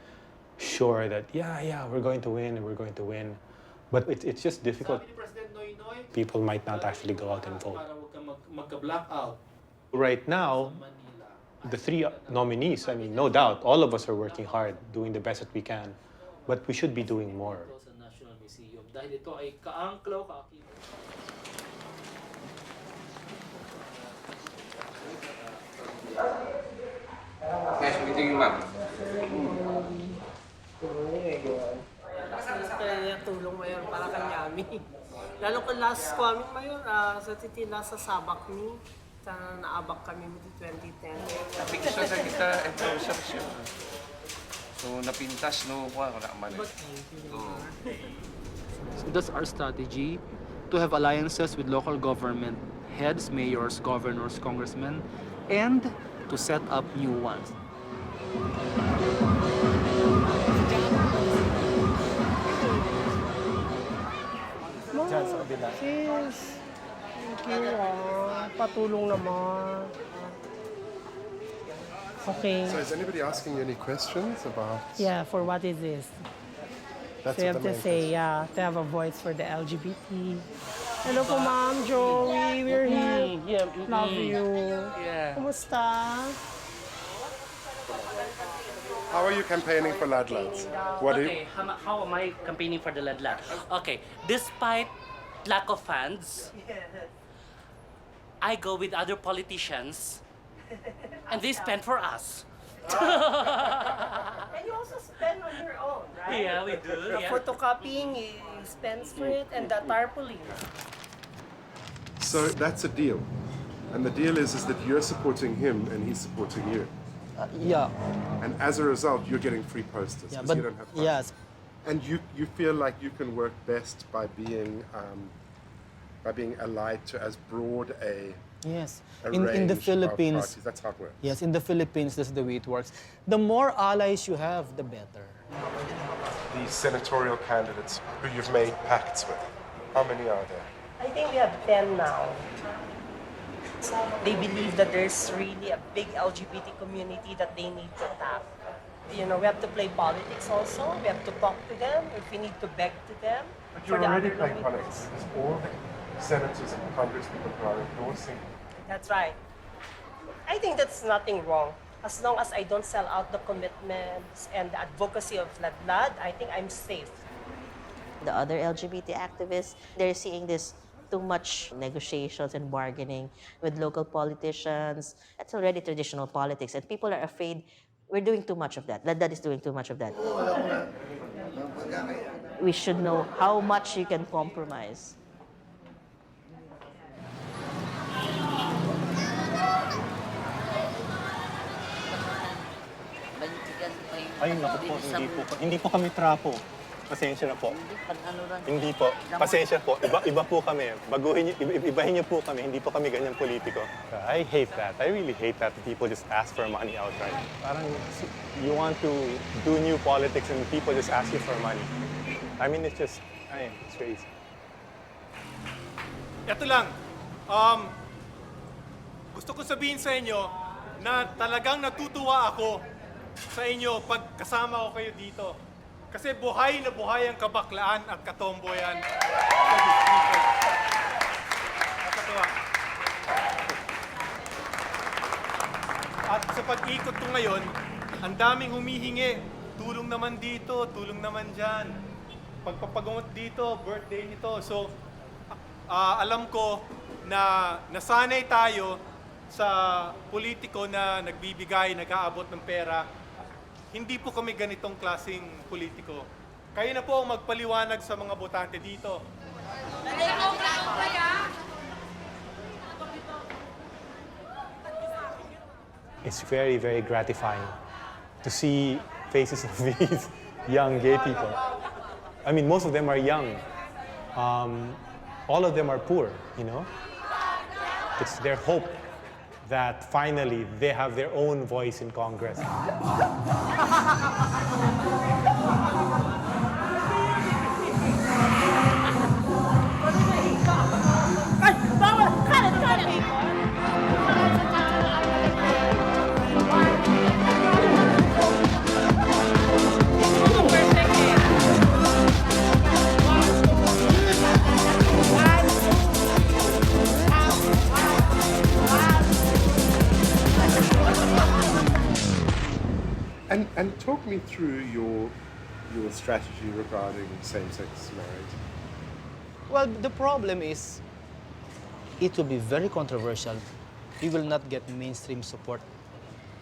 sure that, we're going to win, we're going to win. But it's just difficult. People might not actually go out and vote. Right now, the 3 nominees, I mean, no doubt, all of us are working hard, doing the best that we can. But we should be doing more. Dahil ito ay kaangklaw, kaakit. Nice meeting you, ma'am. Kaya tulong mo yun para kanyami. Lalo ko last kami mayon sa titila sa sabak ni. Sana naabak kami mo 2010. Napiksa sa kita, ito siya. So, napintas, no? Wala man. So that's our strategy, to have alliances with local government heads, mayors, governors, congressmen, and to set up new ones. Diyan sa kabila. Sis, thank you. Patulong naman. Okay. So is anybody asking you any questions about... Yeah, for what is this? That's So you what have the to main say, to have a voice for the LGBT. Hello po, Ma'am Joey. We're here. Love you. Yeah. Kumusta? How are you campaigning for Ladlads? What do you... Okay, how am I campaigning for the Ladlad? Okay, despite lack of funds, I go with other politicians and they spend for us. And you also spend on your own, right? Yeah, we do. The Yeah. photocopying, he spends for it, and the tarpaulin. So that's a deal. And the deal is that you're supporting him and he's supporting you. Yeah. And as a result, you're getting free posters Yeah, because but you don't have funds. yes. And you feel like you can work best by being allied to as broad a Yes. a In the range of Philippines, parties. That's how it works. yes, in the Philippines, that's the way it works. The more allies you have, the better. The senatorial candidates who you've made pacts with, How many are there? I think we have 10 now. They believe that there's really a big LGBT community that they need to tap. You know, we have to play politics also. We have to talk to them. If we need to beg to them. But for you're the already other playing lawmakers. politics because all the senators and congresspeople who are endorsing That's right. I think that's nothing wrong. As long as I don't sell out the commitments and the advocacy of Ladlad, I think I'm safe. The other LGBT activists, they're seeing this too much negotiations and bargaining with local politicians. That's already traditional politics, and people are afraid we're doing too much of that. Ladlad is doing too much of that. We should know how much you can compromise. Ay, naku po, hindi po kami trapo. Pasensya na po. Hindi po. Pasensya po. Iba po kami. Ibahin niyo po kami. Hindi po kami ganyang politiko. I hate that. I really hate that people just ask for money outright. Parang you want to do new politics and people just ask you for money. I mean, it's just, it's crazy. Ito lang. Gusto ko sabihin sa inyo na talagang natutuwa ako sa inyo pag kasama ko kayo dito. Kasi buhay na buhay ang kabaklaan at katomboyan sa distrito. Nakakatuwa. At sa pag-ikot ko ngayon, ang daming humihingi. Tulong naman dito, tulong naman dyan. Pagpapagamot dito, birthday nito. So, alam ko na nasanay tayo sa politiko na nagbibigay, nag-aabot ng pera. Hindi po kami ganitong klaseng politiko. Kayo na po ang magpaliwanag sa mga botante dito. It's very, very gratifying to see faces of these young gay people. I mean, most of them are young. All of them are poor, you know? It's their hope that finally they have their own voice in Congress. And talk me through your strategy regarding same-sex marriage. Well, the problem is, it will be very controversial. We will not get mainstream support.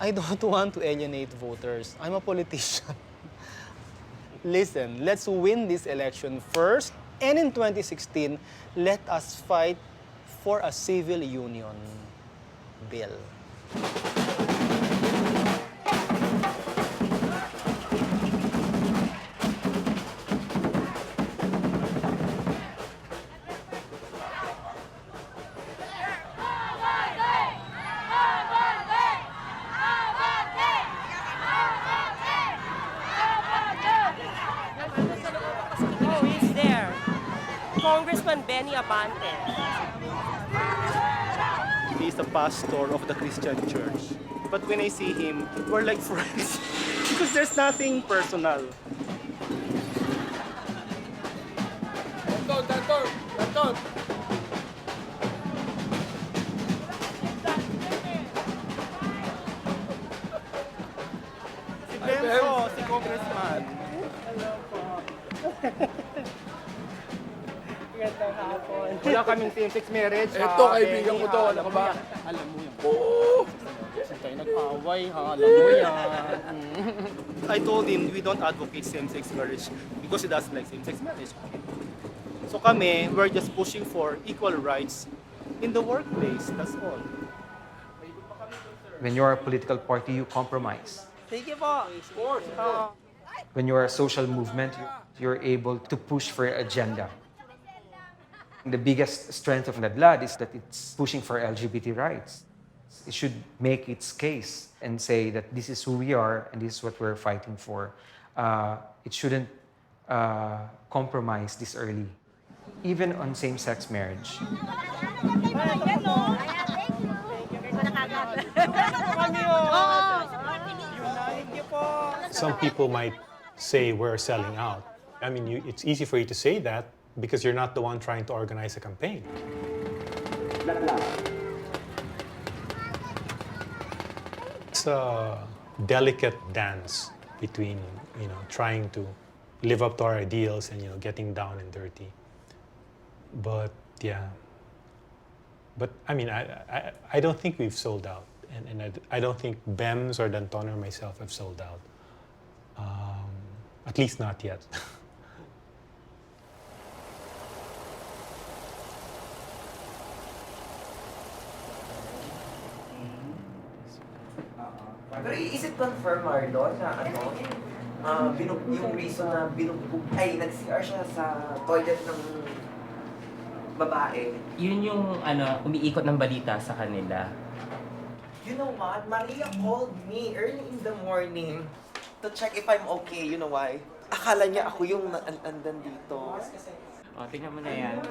I don't want to alienate voters. I'm a politician. Listen, let's win this election first, and in 2016, let us fight for a civil union bill. Oh, he's there. Congressman Benny Abante. He is the pastor of the Christian church. But when I see him, we're like friends. Because there's nothing personal. Tanton! Si Bemz po, si Congressman. Hello po. Gandang hapon. Wala kaming same-sex marriage. Eto, kaibigan ko to. Alam ka ba? Alam mo yan. Oo! Saan tayo nag-away, ha? Alam mo yan. I told him we don't advocate same-sex marriage because he doesn't like same-sex marriage. So kami, we're just pushing for equal rights in the workplace. That's all. When you're a political party, you compromise. Sige po. Of course. When you're a social movement, you're able to push for your agenda. The biggest strength of Ladlad is that it's pushing for LGBT rights. It should make its case and say that this is who we are and this is what we're fighting for. It shouldn't compromise this early. even on same-sex marriage. Some people might say we're selling out. I mean, it's easy for you to say that because you're not the one trying to organize a campaign. It's a delicate dance between, trying to live up to our ideals and, getting down and dirty. But yeah. But I mean, I don't think we've sold out. And I don't think Bemz or Danton or myself have sold out. At least not yet. Pero is it confirmed, Marlon, na yung reason na nag-CR siya sa toilet ng babae? Yun yung umiikot ng balita sa kanila. You know what? Maria called me early in the morning to check if I'm okay. You know why? Akala niya ako yung andan dito. O, tingnan mo na yan.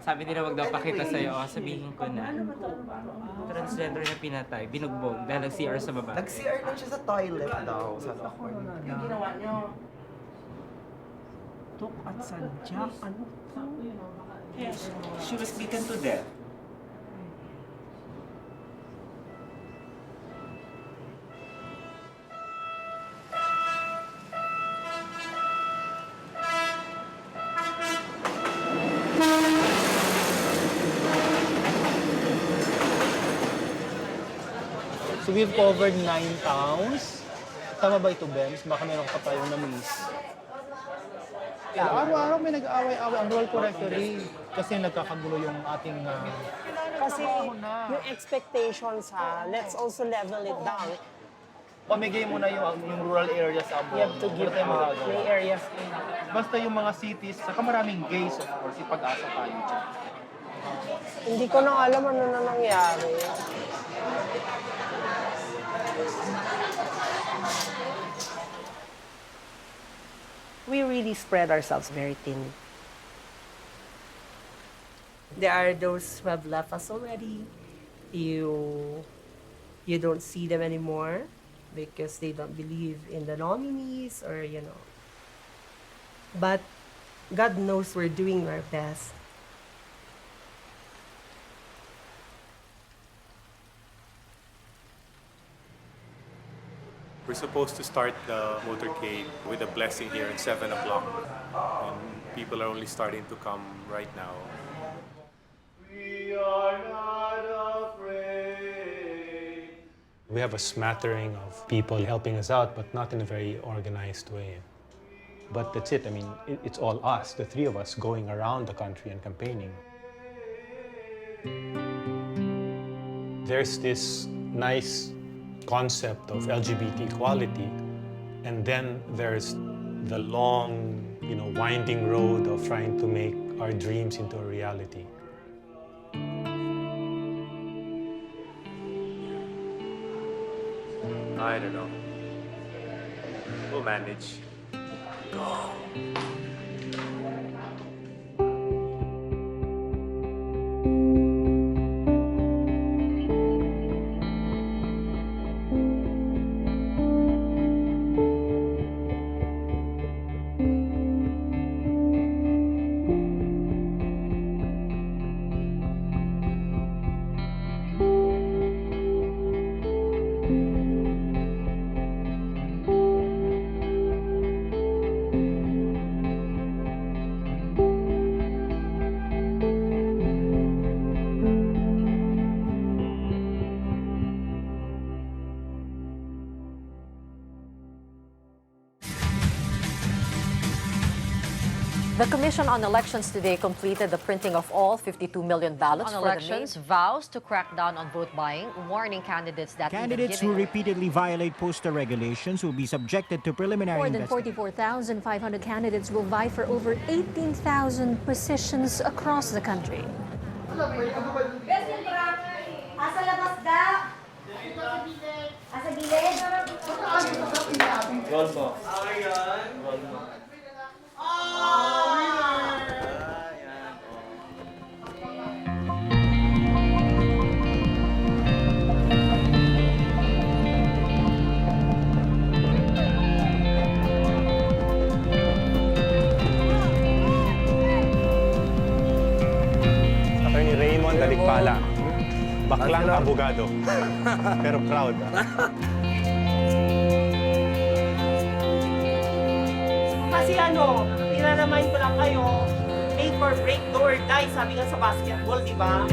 Sabi nila wag daw pakita sa'yo. O, sabihin ko na. Transgender na pinatay, binugbog dahil nag-CR sa baba. Nag-CR lang siya sa toilet daw. Sabi ko. Yung ginawa niyo. Tok at sadya. Ano? Yes. She was beaten to death. So we've covered 9 towns. Tama ba ito, Bemz? Baka meron ka pa tayong na-miss. Araw-araw may nag-aaway-aaway. Ang role ko referee. Kasi nagkakagulo yung ating... Kasi yung expectations let's also level it down. Pamigay mo na yung rural areas sa abroad. You have to give may areas. Basta yung mga cities, saka maraming gays, of course, ipag-asa tayo dyan. Hindi ko na alam ano na nangyari. We really spread ourselves very thin. There are those who have left us already. You don't see them anymore because they don't believe in the nominees or, But God knows we're doing our best. We're supposed to start the motorcade with a blessing here at 7 o'clock. And people are only starting to come right now. We are not afraid. We have a smattering of people helping us out, but not in a very organized way. But that's it. I mean, it's all us, the three of us, going around the country and campaigning. There's this nice concept of LGBT equality, and then there's the long, winding road of trying to make our dreams into a reality. I don't know. We'll manage. Go. The Commission on Elections today completed the printing of all 52 million ballots on for elections vows to crack down on vote buying, warning candidates that candidates who repeatedly violate postal regulations will be subjected to preliminary more than investigation. 44,500 candidates will vie for over 18,000 positions across the country. Asa labas da? Asa gilid? Roll mo. Walang abogado. Pero proud. Kasi ano, pinanamain ko lang kayo, make or break, do or die, sabi nga sa basketball, di ba?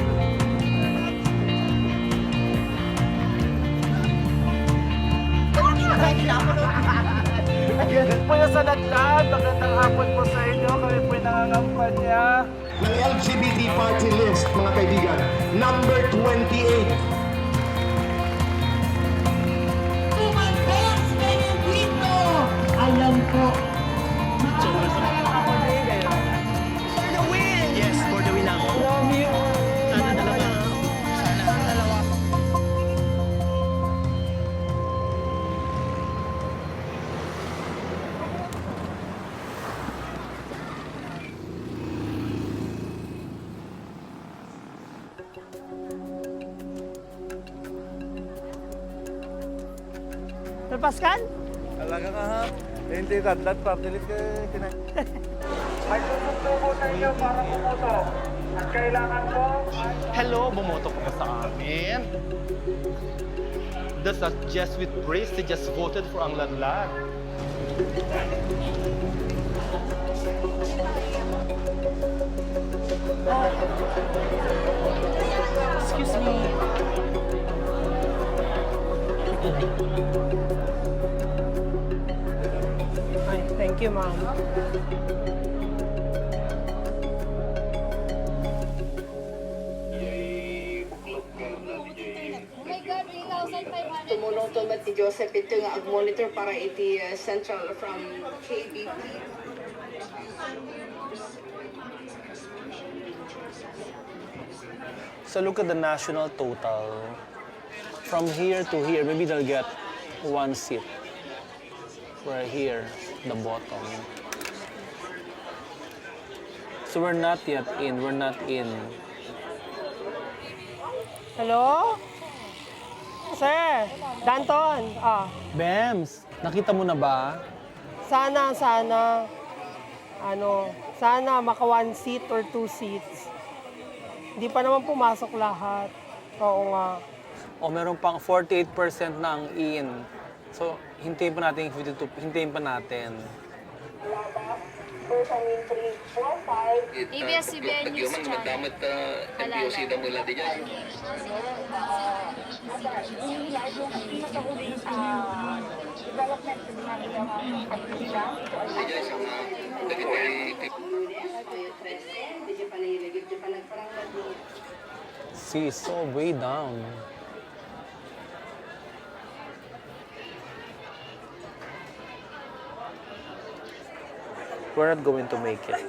Again po yung sa nagdaan. Magandang hapon po sa inyo. Kami po yung nangangampanya ng LGBT party list, mga kaibigan. Number 28. Bemz Benedito! Alam ko. For the win! Yes, for the win ako. Love you! Sana dalawa. Sana dalawa. Napaskan? Talaga ka ha? Hindi kadlat, partilit ka kinay. May susundo ko sa inyo para pumoto. At kailangan ko... Hello, bumoto ko pa sa amin. That's not just with praise, they just voted for ang ladlad. Excuse me. Ay, thank you, ma'am. Tumulong to si Joseph ito nga ag-monitor para iti central from KBP. So look at the national total. From here to here, maybe they'll get one seat. Right here, the bottom. So we're not yet in, we're not in. Hello? Sir, Danton. Bemz, nakita mo na ba? Sana, maka 1 seat or 2 seats. Hindi pa naman pumasok lahat. Oo nga. O meron pang 48% na ang in. So, hintayin pa natin yung 52, hintayin pa natin. ABS-CBN News Channel. See, so way down. We're not going to make it.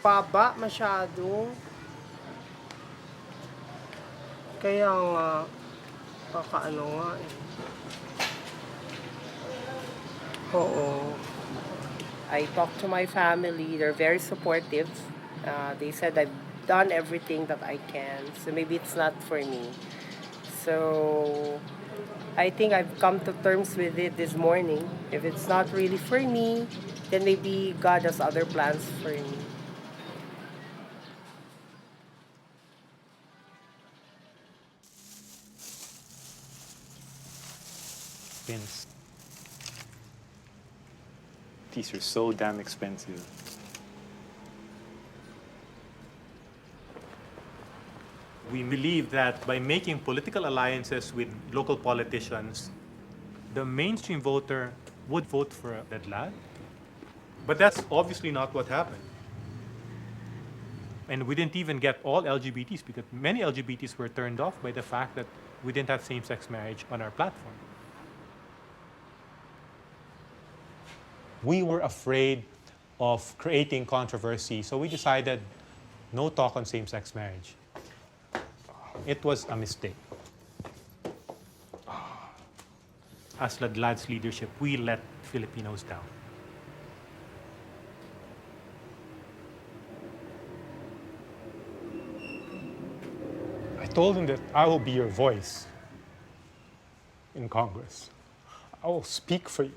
Baba masyado. Kaya nga, kakaano nga eh. Oo. I talked to my family. They're very supportive. They said I've done everything that I can. So maybe it's not for me. So I think I've come to terms with it this morning. If it's not really for me, then maybe God has other plans for me. Pins. These are so damn expensive. We believe that by making political alliances with local politicians, the mainstream voter would vote for that lad. But that's obviously not what happened. And we didn't even get all LGBTs because many LGBTs were turned off by the fact that we didn't have same-sex marriage on our platform. We were afraid of creating controversy, so we decided no talk on same-sex marriage. It was a mistake. As Ladlad's leadership, we let Filipinos down. I told him that I will be your voice in Congress. I will speak for you.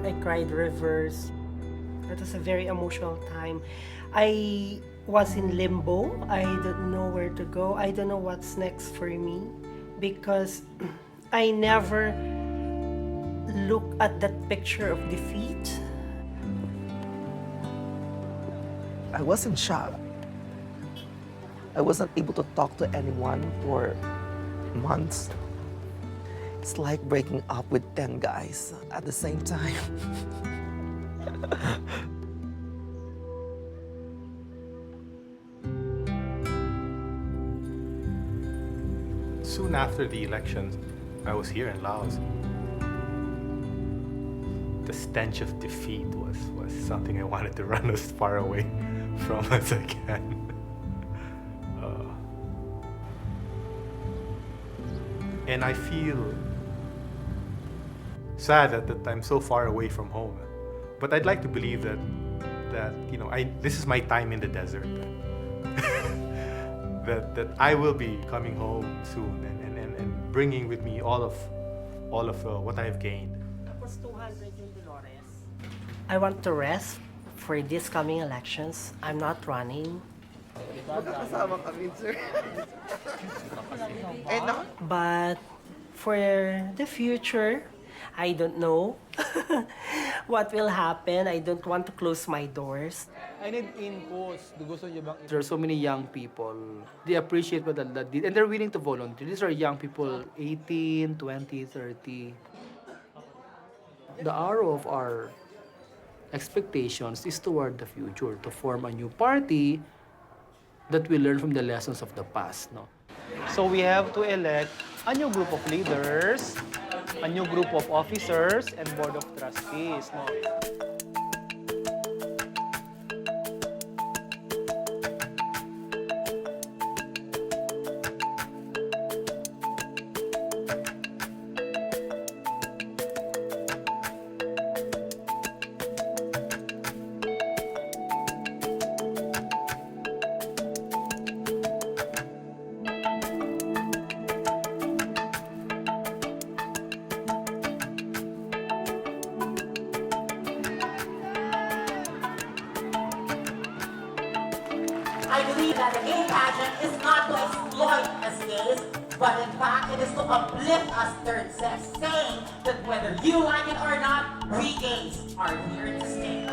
I cried rivers. That was a very emotional time. I was in limbo. I don't know where to go. I don't know what's next for me because I never look at that picture of defeat. I was in shock. I wasn't able to talk to anyone for months. It's like breaking up with 10 guys at the same time. Soon after the election, I was here in Laos. The stench of defeat was something I wanted to run as far away from as I can. And I feel sad that I'm so far away from home. But I'd like to believe that this is my time in the desert. that I will be coming home soon and bringing with me all of what I have gained. I want to rest for these coming elections. I'm not running. Magkakasama kami, sir. But for the future, I don't know what will happen. I don't want to close my doors. I need inputs. There are so many young people. They appreciate what Allah did and they're willing to volunteer. These are young people, 18, 20, 30. The arrow of our expectations is toward the future, to form a new party that will learn from the lessons of the past. No? So we have to elect a new group of leaders, a new group of officers, and board of trustees. No? I believe that the gay pageant is not to exploit us gays, but in fact it is to uplift us third sex, saying that whether you like it or not, we gays are here to stay.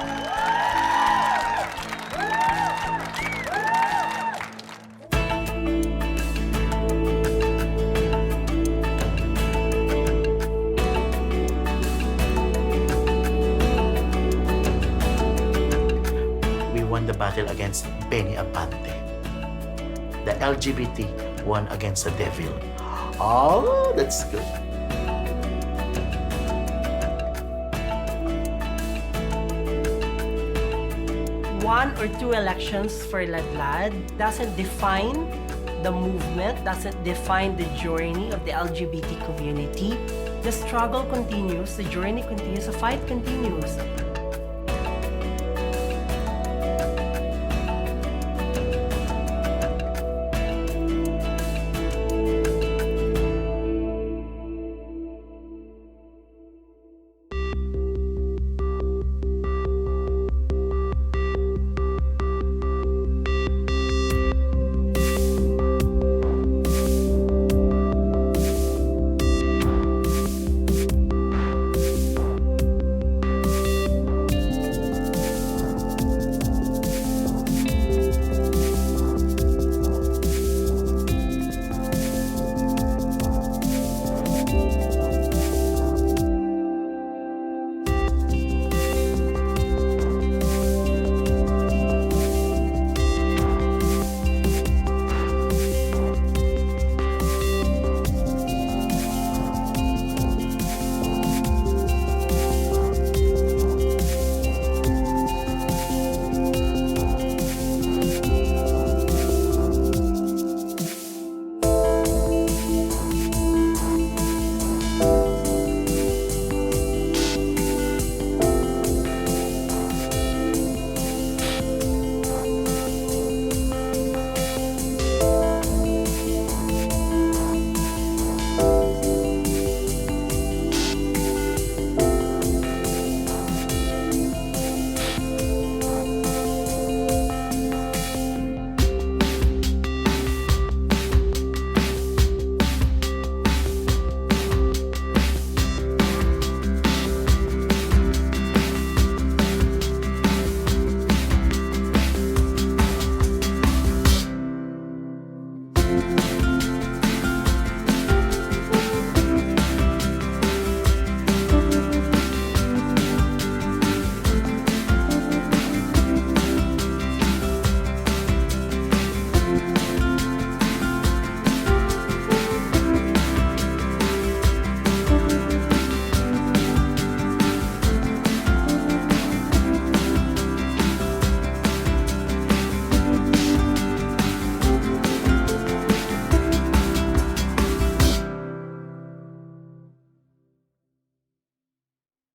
The battle against Benny Abante. The LGBT won against the devil. Oh, that's good. One or two elections for Ladlad doesn't define the movement, doesn't define the journey of the LGBT community. The struggle continues, the journey continues, the fight continues.